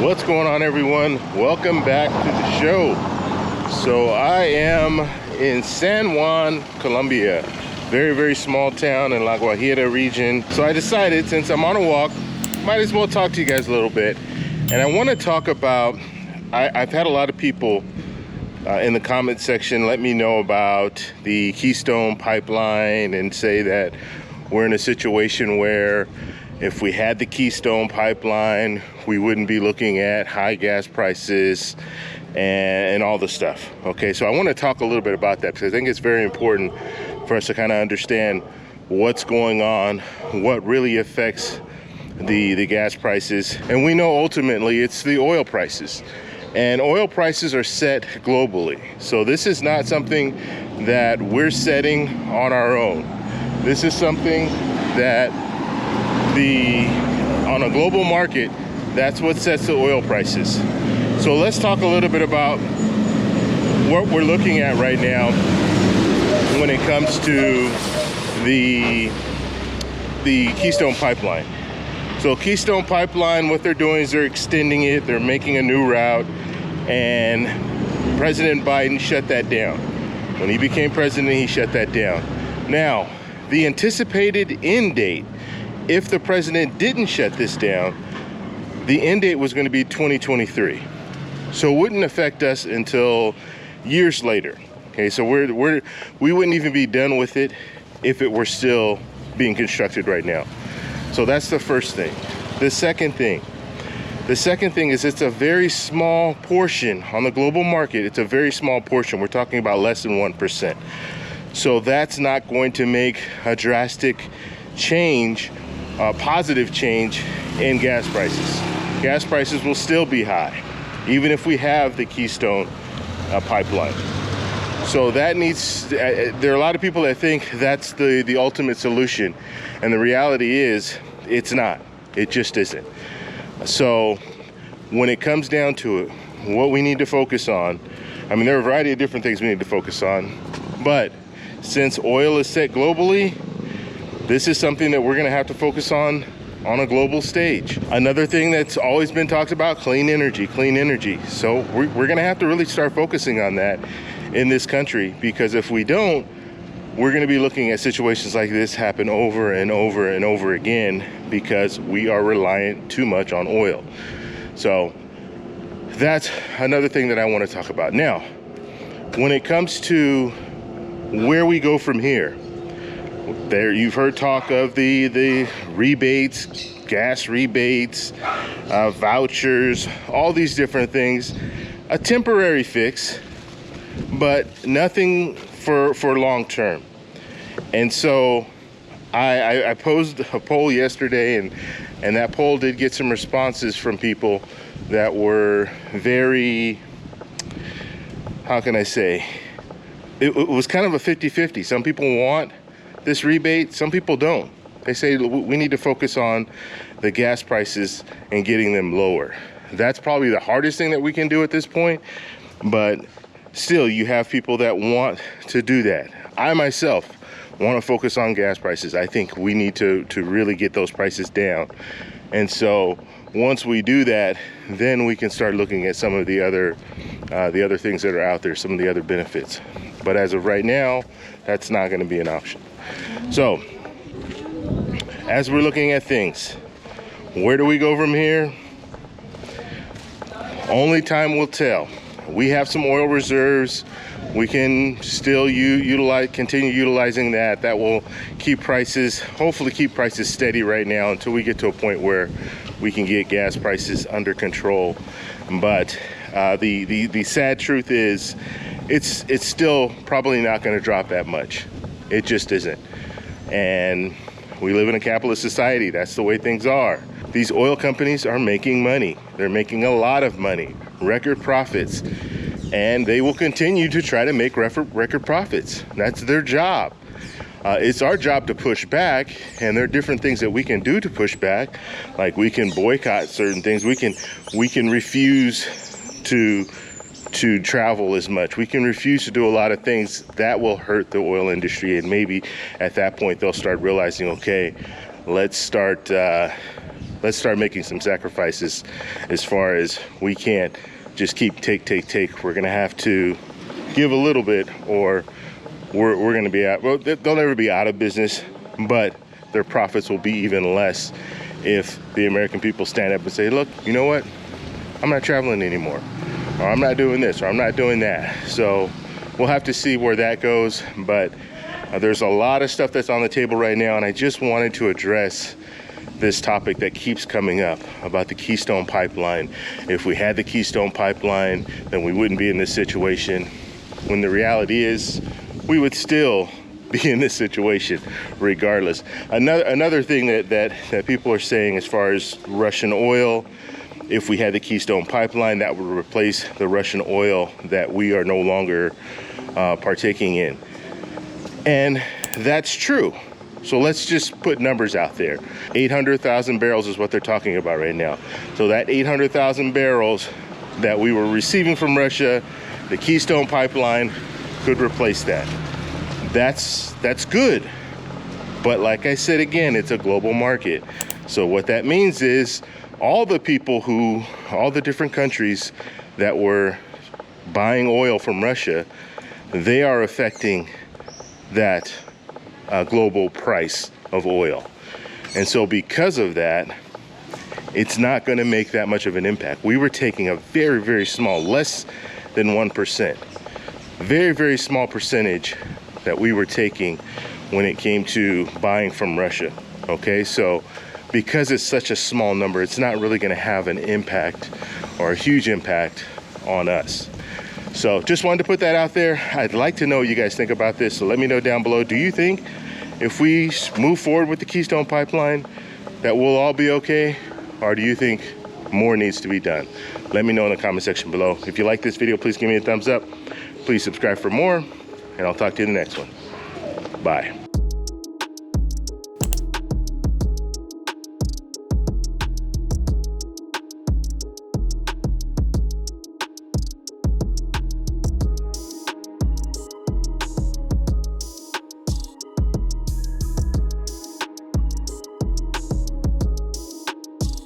What's going on, everyone? Welcome back to the show. So I am in San Juan, Colombia. Very small town in La Guajira region. So I decided, since I'm on a walk, might as well talk to you guys a little bit. And I want to talk about, I've had a lot of people in the comment section let me know about the Keystone pipeline and say that we're in a situation where if we had the Keystone pipeline, we wouldn't be looking at high gas prices and all the stuff. Okay, so I want to talk a little bit about that because I think it's very important for us to kind of understand what's going on, what really affects the gas prices. And we know ultimately it's the oil prices. And oil prices are set globally. So this is not something that we're setting on our own. This is something that on a global market, that's what sets the oil prices. So let's talk a little bit about what we're looking at right now when it comes to the Keystone pipeline. So Keystone pipeline, what they're doing is they're extending it, they're making a new route, and President Biden shut that down. When he became president, he shut that down. Now, the anticipated end date, if the president didn't shut this down, the end date was going to be 2023. So it wouldn't affect us until years later. Okay, so we wouldn't even be done with it if it were still being constructed right now. So that's the first thing. The second thing is it's a very small portion on the global market. It's a very small portion. We're talking about less than 1%. So that's not going to make a drastic change, positive change in gas prices. Gas prices will still be high, even if we have the Keystone pipeline. So that needs, there are a lot of people that think that's the ultimate solution. And the reality is, it's not. It just isn't. So when it comes down to it, what we need to focus on, I mean, there are a variety of different things we need to focus on, but since oil is set globally, this is something that we're gonna have to focus on a global stage. Another thing that's always been talked about, clean energy. So we're gonna have to really start focusing on that in this country, because if we don't, we're gonna be looking at situations like this happen over and over and over again because we are reliant too much on oil. So that's another thing that I wanna talk about. Now, when it comes to where we go from here, there you've heard talk of the rebates, gas rebates, vouchers, all these different things. A temporary fix, but nothing for long term. And so I posed a poll yesterday, and that poll did get some responses from people that were very, how can I say, it was kind of a 50-50. Some people want this rebate, some people don't. They say we need to focus on the gas prices and getting them lower. That's probably the hardest thing that we can do at this point, but still you have people that want to do that. I myself want to focus on gas prices. I think we need to really get those prices down. And so once we do that, then we can start looking at some of the other things that are out there, some of the other benefits. But as of right now, that's not going to be an option. So as we're looking at things, where do we go from here? Only time will tell. We have some oil reserves. We can still continue utilizing that. That will keep prices, hopefully keep prices steady right now until we get to a point where we can get gas prices under control. But the sad truth is, it's still probably not going to drop that much. It just isn't. And we live in a capitalist society. That's the way things are. These oil companies are making money. They're making a lot of money, record profits, and they will continue to try to make record profits. That's their job. It's our job to push back, and there are different things that we can do to push back. Like we can boycott certain things. We can refuse to travel as much. We can refuse to do a lot of things that will hurt the oil industry, and maybe at that point they'll start realizing, okay, let's start let's start making some sacrifices as far as we can't just keep take. We're gonna have to give a little bit, or we're gonna be out. Well, they'll never be out of business, but their profits will be even less if the American people stand up and say, look, you know what? I'm not traveling anymore, or I'm not doing this, or I'm not doing that. So we'll have to see where that goes, but there's a lot of stuff that's on the table right now, and I just wanted to address this topic that keeps coming up about the Keystone pipeline. If we had the Keystone pipeline, then we wouldn't be in this situation, when the reality is we would still be in this situation regardless. Another thing that people are saying as far as Russian oil, if we had the Keystone pipeline, that would replace the Russian oil that we are no longer partaking in. And that's true. So let's just put numbers out there. 800,000 barrels is what they're talking about right now. So that 800,000 barrels that we were receiving from Russia, the Keystone pipeline could replace that. That's good. But like I said again, it's a global market. So what that means is all the different countries that were buying oil from Russia, they are affecting that global price of oil. And so because of that, it's not going to make that much of an impact. We were taking a very, very small, less than 1%, very, very small percentage that we were taking when it came to buying from Russia. Okay, so because it's such a small number, it's not really going to have an impact or a huge impact on us. So just wanted to put that out there. I'd like to know what you guys think about this. So let me know down below. Do you think if we move forward with the Keystone pipeline that we'll all be okay? Or do you think more needs to be done? Let me know in the comment section below. If you like this video, please give me a thumbs up. Please subscribe for more, and I'll talk to you in the next one. Bye.